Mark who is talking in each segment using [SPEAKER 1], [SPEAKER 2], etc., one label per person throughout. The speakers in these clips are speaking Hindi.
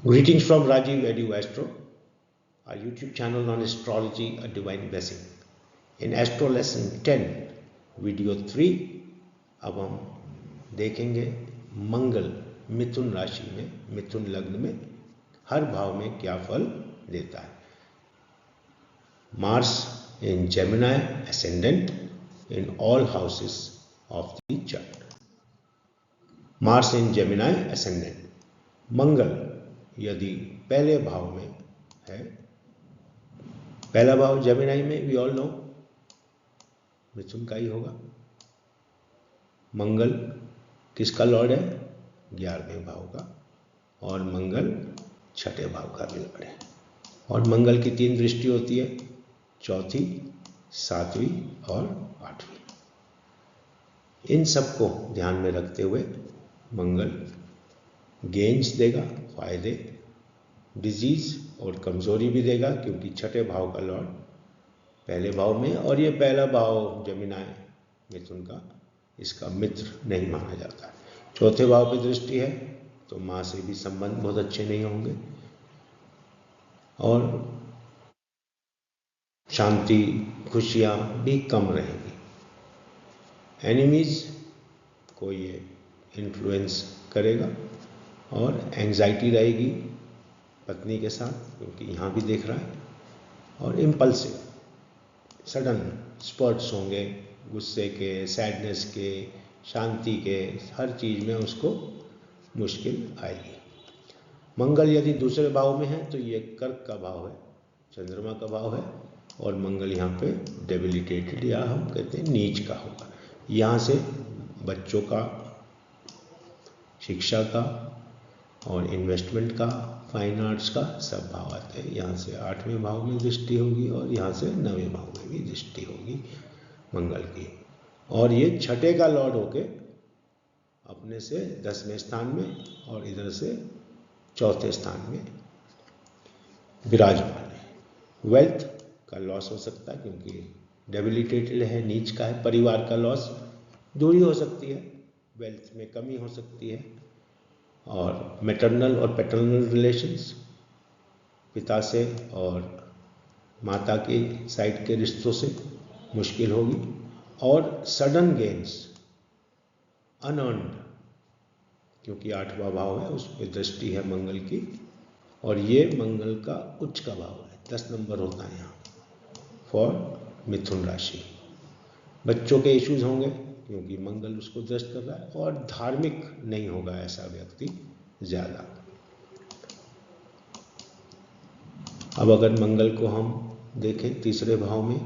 [SPEAKER 1] Greetings from Rajiv Edu Astro, our YouTube channel on astrology, a divine blessing. In Astro Lesson 10, Video 3, अब हम देखेंगे मंगल मिथुन राशि में, मिथुन लग्न में हर भाव में क्या फल देता है. Mars in Gemini ascendant in all houses of the chart. Mars in Gemini ascendant. मंगल यदि पहले भाव में है, पहला भाव जेमिनाई में वी ऑल नो मिथुन का ही होगा. मंगल किसका लॉर्ड है? 11वें भाव का, और मंगल छठे भाव का भी लॉर्ड है. और मंगल की 3 दृष्टि होती है, चौथी, 7वीं और 8वीं. इन सबको ध्यान में रखते हुए मंगल गेन्स देगा, फायदे, डिजीज और कमजोरी भी देगा, क्योंकि छठे भाव का लॉर्ड पहले भाव में, और ये पहला भाव जेमिनाई मिथुन का इसका मित्र नहीं माना जाता है. चौथे भाव पे दृष्टि है तो माँ से भी संबंध बहुत अच्छे नहीं होंगे, और शांति खुशियाँ भी कम रहेंगी. एनिमीज को ये इन्फ्लुएंस करेगा, और एंजाइटी रहेगी पत्नी के साथ, क्योंकि यहाँ भी देख रहा है. और इम्पल्सिव सडन स्पर्ट्स होंगे, गुस्से के, सैडनेस के, शांति के, हर चीज़ में उसको मुश्किल आएगी. मंगल यदि दूसरे भाव में है तो ये कर्क का भाव है, चंद्रमा का भाव है, और मंगल यहाँ पे डेबिलिटेटेड या हम कहते हैं नीच का होगा. यहाँ से बच्चों का, शिक्षा का और इन्वेस्टमेंट का, फाइन आर्ट्स का सब भाव आते हैं. यहाँ से 8वें भाव में दृष्टि होगी, और यहाँ से 9वें भाव में भी दृष्टि होगी मंगल की. और ये छठे का लॉर्ड होके अपने से 10वें स्थान में और इधर से चौथे स्थान में विराजमान है. वेल्थ का लॉस हो सकता है, क्योंकि डेबिलिटेटेड है, नीच का है. परिवार का लॉस, दूरी हो सकती है, वेल्थ में कमी हो सकती है. और मैटरनल और पैटर्नल रिलेशंस, पिता से और माता के साइड के रिश्तों से मुश्किल होगी. और सडन गेन्स अनअर्न्ड, क्योंकि 8वां भाव है, उस पर दृष्टि है मंगल की, और ये मंगल का उच्च का भाव है. 10 नंबर होता है यहाँ फॉर मिथुन राशि. बच्चों के इश्यूज होंगे, क्योंकि मंगल उसको दृष्ट कर रहा है. और धार्मिक नहीं होगा ऐसा व्यक्ति ज़्यादा. अब अगर मंगल को हम देखें तीसरे भाव में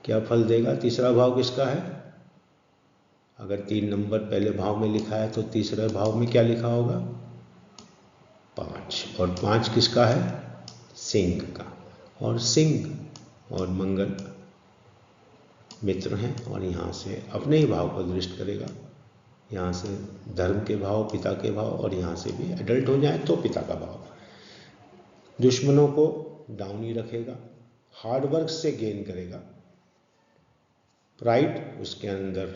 [SPEAKER 1] क्या फल देगा. तीसरा भाव किसका है? अगर 3 नंबर पहले भाव में लिखा है तो तीसरे भाव में क्या लिखा होगा? 5. और 5 किसका है? सिंह का. और सिंह और मंगल मित्र हैं, और यहाँ से अपने ही भाव पर दृष्टि करेगा. यहाँ से धर्म के भाव, पिता के भाव, और यहाँ से भी एडल्ट हो जाए तो पिता का भाव. दुश्मनों को डाउन ही रखेगा, हार्डवर्क से गेन करेगा. प्राइड, उसके अंदर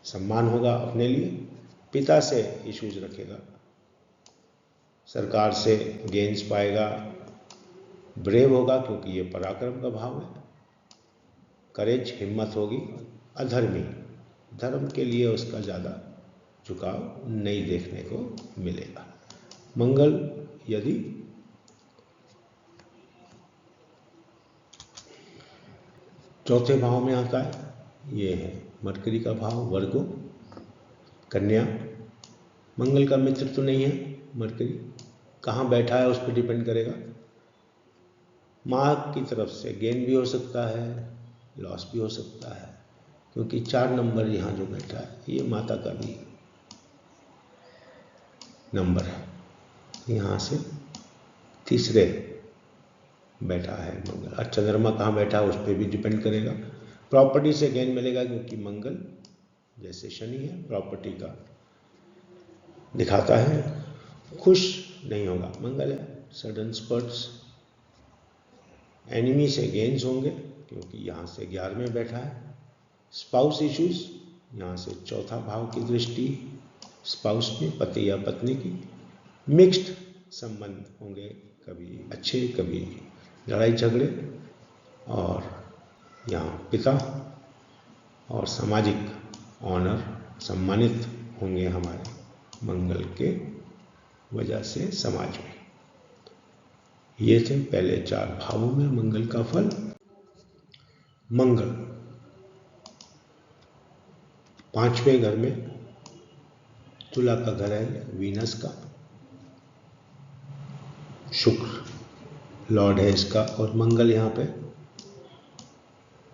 [SPEAKER 1] सम्मान होगा अपने लिए. पिता से इश्यूज रखेगा, सरकार से गेन्स पाएगा. ब्रेव होगा, क्योंकि ये पराक्रम का भाव है. करेज, हिम्मत होगी. अधर्मी, धर्म के लिए उसका ज़्यादा झुकाव नहीं देखने को मिलेगा. मंगल यदि चौथे भाव में आता है, ये है मरकरी का भाव, वर्गो, कन्या. मंगल का मित्र तो नहीं है मरकरी, कहाँ बैठा है उस पर डिपेंड करेगा. माँ की तरफ से गेन भी हो सकता है, लॉस भी हो सकता है, क्योंकि 4 नंबर यहाँ जो बैठा है ये माता का भी नंबर है. यहाँ से तीसरे बैठा है मंगल. और चंद्रमा कहाँ बैठा है उस पर भी डिपेंड करेगा. प्रॉपर्टी से गेन मिलेगा, क्योंकि मंगल जैसे शनि है प्रॉपर्टी का दिखाता है. खुश नहीं होगा, मंगल है. सडन स्पर्ट्स, एनिमी से गेन्स होंगे, क्योंकि यहाँ से 11वें बैठा है. स्पाउस इश्यूज, यहाँ से चौथा भाव की दृष्टि स्पाउस में, पति या पत्नी की. मिक्स्ड संबंध होंगे, कभी अच्छे कभी लड़ाई झगड़े, और यहाँ पिता और सामाजिक ऑनर सम्मानित होंगे हमारे मंगल के वजह से समाज में। ये थे पहले 4 भावों में मंगल का फल। मंगल 5वें घर में, तुला का घर है वीनस का, शुक्र लॉर्ड है इसका, और मंगल यहाँ पे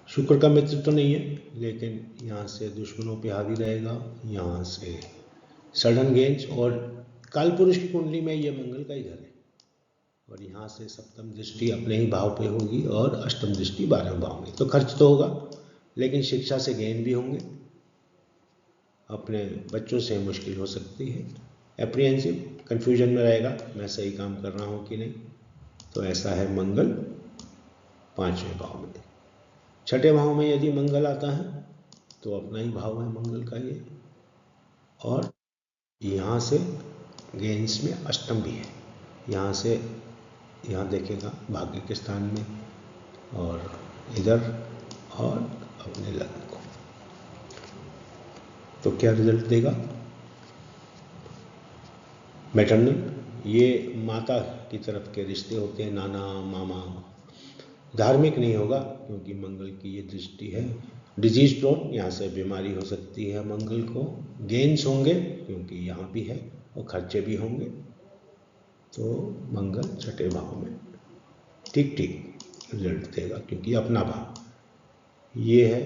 [SPEAKER 1] शुक्र का मित्र तो नहीं है, लेकिन यहाँ से दुश्मनों पे हावी रहेगा, यहाँ से सडन गेंज, और कालपुरुष की कुंडली में ये मंगल का ही घर है, और यहाँ से सप्तम दृष्टि अपने ही भाव पे होगी और अष्टम दृष्टि 12वें भाव में। तो खर्च तो होगा, लेकिन शिक्षा से गेन भी होंगे, अपने बच्चों से मुश्किल हो सकती है, एप्रीहेंसिव कन्फ्यूजन में रहेगा मैं सही काम कर रहा हूँ कि नहीं। तो ऐसा है मंगल 5वें भाव में। 6ठे भाव में यदि मंगल आता है तो अपना ही भाव है मंगल का ये, और यहाँ से गेंस में अष्टम भी है, यहाँ से यहाँ देखेगा भाग्य के स्थान में, और इधर और अपने लग्न को। तो क्या रिजल्ट देगा? मैटरनल, ये माता की तरफ के रिश्ते होते हैं, नाना मामा। धार्मिक नहीं होगा क्योंकि मंगल की ये दृष्टि है। डिजीज प्रोन, यहाँ से बीमारी हो सकती है मंगल को। गेन्स होंगे क्योंकि यहाँ भी है, और खर्चे भी होंगे। तो मंगल 6ठे भाव में ठीक रिजल्ट देगा, क्योंकि अपना भाव ये है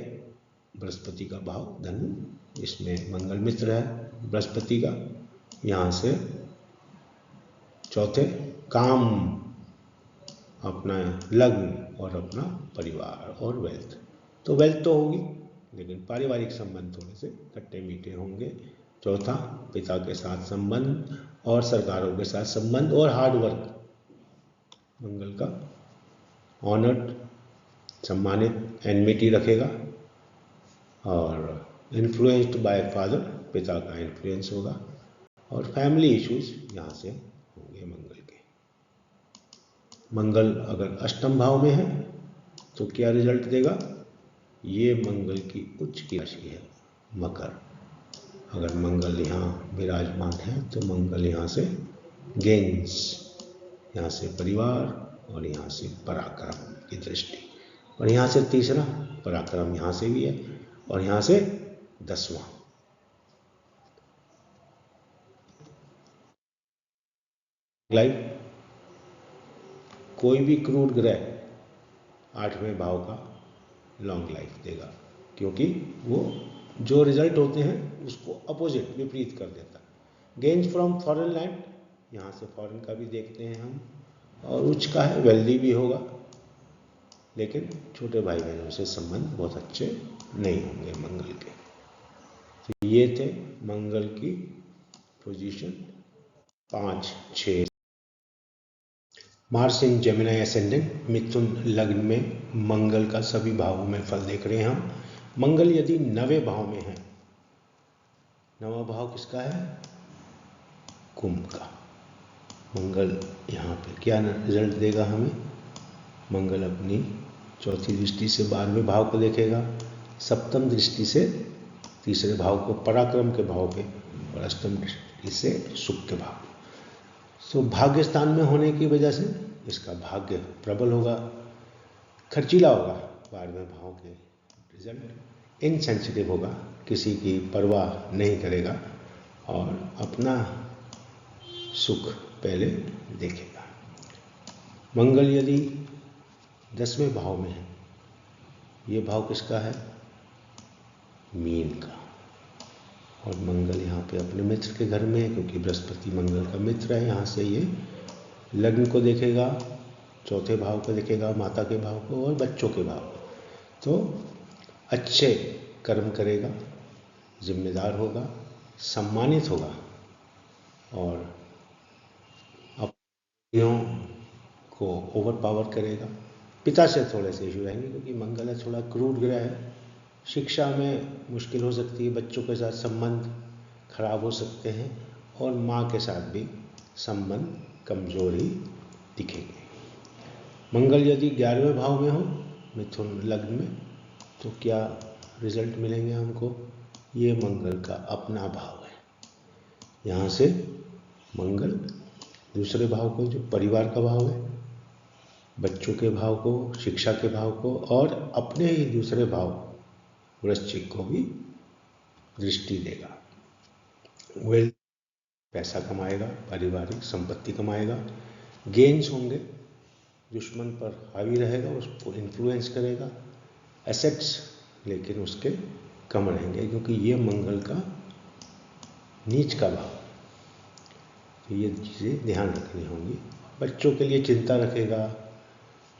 [SPEAKER 1] बृहस्पति का भाव धनु, इसमें मंगल मित्र है बृहस्पति का। यहाँ से 4थे काम, अपना लग्न और अपना परिवार और वेल्थ। तो वेल्थ तो होगी, लेकिन पारिवारिक संबंध थोड़े से खट्टे मीठे होंगे। 4था पिता के साथ संबंध और सरकारों के साथ संबंध और हार्ड वर्क मंगल का। ऑनर्ड, सम्मानित, एनमिटी रखेगा, और इन्फ्लुएंस्ड बाय फादर, पिता का इन्फ्लुएंस होगा, और फैमिली इश्यूज यहाँ से होंगे मंगल के। मंगल अगर अष्टम भाव में है तो क्या रिजल्ट देगा? ये मंगल की उच्च की राशि है मकर। अगर मंगल यहाँ विराजमान है तो मंगल यहाँ से गेंस, यहाँ से परिवार, और यहाँ से पराक्रम की दृष्टि, और यहाँ से तीसरा पराक्रम यहाँ से भी है, और यहाँ से 10वां। लाइफ, कोई भी क्रूड ग्रह 8वें भाव का लॉन्ग लाइफ देगा, क्योंकि वो जो रिजल्ट होते हैं उसको अपोजिट, विपरीत कर देता है। गेन्स फ्रॉम फॉरेन लैंड, यहाँ से फॉरेन का भी देखते हैं हम, और उच्च का है, वेल्दी भी होगा, लेकिन छोटे भाई बहनों से संबंध बहुत अच्छे नहीं होंगे मंगल के। तो ये थे मंगल की पोजीशन 5, 6। मार्स इन जेमिनी एसेंडेंट, मिथुन लग्न में मंगल का सभी भावों में फल देख रहे हैं हम। मंगल यदि 9वें भाव में है, 9वां भाव किसका है? कुंभ का। मंगल यहाँ पे क्या रिजल्ट देगा हमें? मंगल अपनी 4थी दृष्टि से 12वें भाव को देखेगा, सप्तम दृष्टि से 3रे भाव को, पराक्रम के भाव पे, और अष्टम दृष्टि से सुख के भाव। तो भाग्य स्थान में होने की वजह से इसका भाग्य प्रबल होगा, खर्चीला होगा। 12वें भाव के रिजल्ट इनसेंसिटिव होगा, किसी की परवाह नहीं करेगा, और अपना सुख पहले देखेगा। मंगल यदि 10वें भाव में है, ये भाव किसका है? मीन का। और मंगल यहाँ पे अपने मित्र के घर में है, क्योंकि बृहस्पति मंगल का मित्र है। यहाँ से ये लग्न को देखेगा, 4थे भाव को देखेगा, माता के भाव को और बच्चों के भाव को। तो अच्छे कर्म करेगा, जिम्मेदार होगा, सम्मानित होगा, और अपनों को ओवर पावर करेगा। पिता से थोड़े से इशू रहेंगे, क्योंकि मंगल है थोड़ा क्रूड ग्रह है। शिक्षा में मुश्किल हो सकती है, बच्चों के साथ संबंध खराब हो सकते हैं, और माँ के साथ भी संबंध कमजोर ही दिखेंगे। मंगल यदि 11वें भाव में हो मिथुन लग्न में तो क्या रिजल्ट मिलेंगे हमको? ये मंगल का अपना भाव है। यहाँ से मंगल दूसरे भाव को, जो परिवार का भाव है, बच्चों के भाव को, शिक्षा के भाव को और अपने ही दूसरे भाव वृश्चिक को भी दृष्टि देगा। वेल्थ, पैसा कमाएगा, पारिवारिक संपत्ति कमाएगा, गेन्स होंगे, दुश्मन पर हावी रहेगा, उसको इन्फ्लुएंस करेगा, एसेट्स लेकिन उसके कम रहेंगे क्योंकि ये मंगल का नीच का भाव। तो ये चीज़ें ध्यान रखनी होंगी। बच्चों के लिए चिंता रखेगा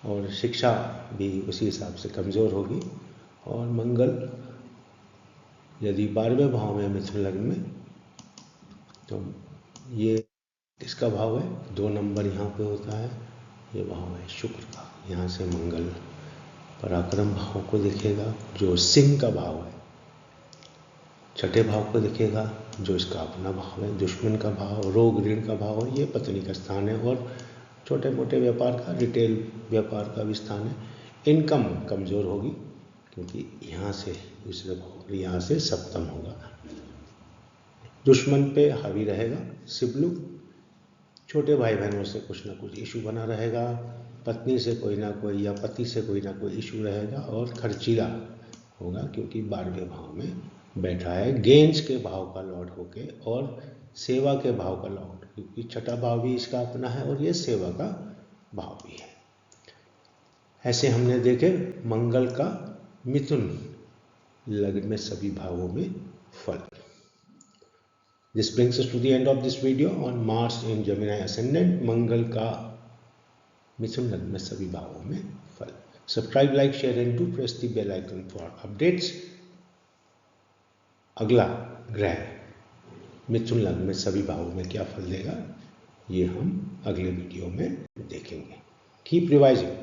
[SPEAKER 1] और शिक्षा भी उसी हिसाब से कमज़ोर होगी। और मंगल यदि 12वें भाव में मिथुन लग्न में तो ये किसका भाव है? 2 नंबर यहाँ पे होता है, ये भाव है शुक्र का। यहाँ से मंगल पराक्रम भाव को देखेगा जो सिंह का भाव है, छठे भाव को देखेगा जो इसका अपना भाव है, दुश्मन का भाव, रोग ऋण का भाव है, ये पत्नी का स्थान है और छोटे मोटे व्यापार का, रिटेल व्यापार का भी स्थान है। इनकम कमज़ोर होगी क्योंकि यहाँ से दूसरे भाव, यहाँ से सप्तम होगा। दुश्मन पे हावी रहेगा, सिबलू, छोटे भाई बहनों से कुछ ना कुछ इशू बना रहेगा, पत्नी से कोई ना कोई या पति से कोई ना कोई इशू रहेगा और खर्चीला होगा क्योंकि 12वें भाव में बैठा है, गेंज के भाव का लॉर्ड होके और सेवा के भाव का लॉर्ड, क्योंकि छठा भाव भी इसका अपना है और ये सेवा का भाव भी है। ऐसे हमने देखे मंगल का मिथुन लग्न में सभी भावों में फल। This brings us to the end of this video on Mars in Gemini Ascendant, मंगल का मिथुन लग्न में सभी भावों में फल। Subscribe, like, share and do press the bell icon for updates। अगला ग्रह मिथुन लग्न में सभी भावों में क्या फल देगा ये हम अगले वीडियो में देखेंगे। Keep revising।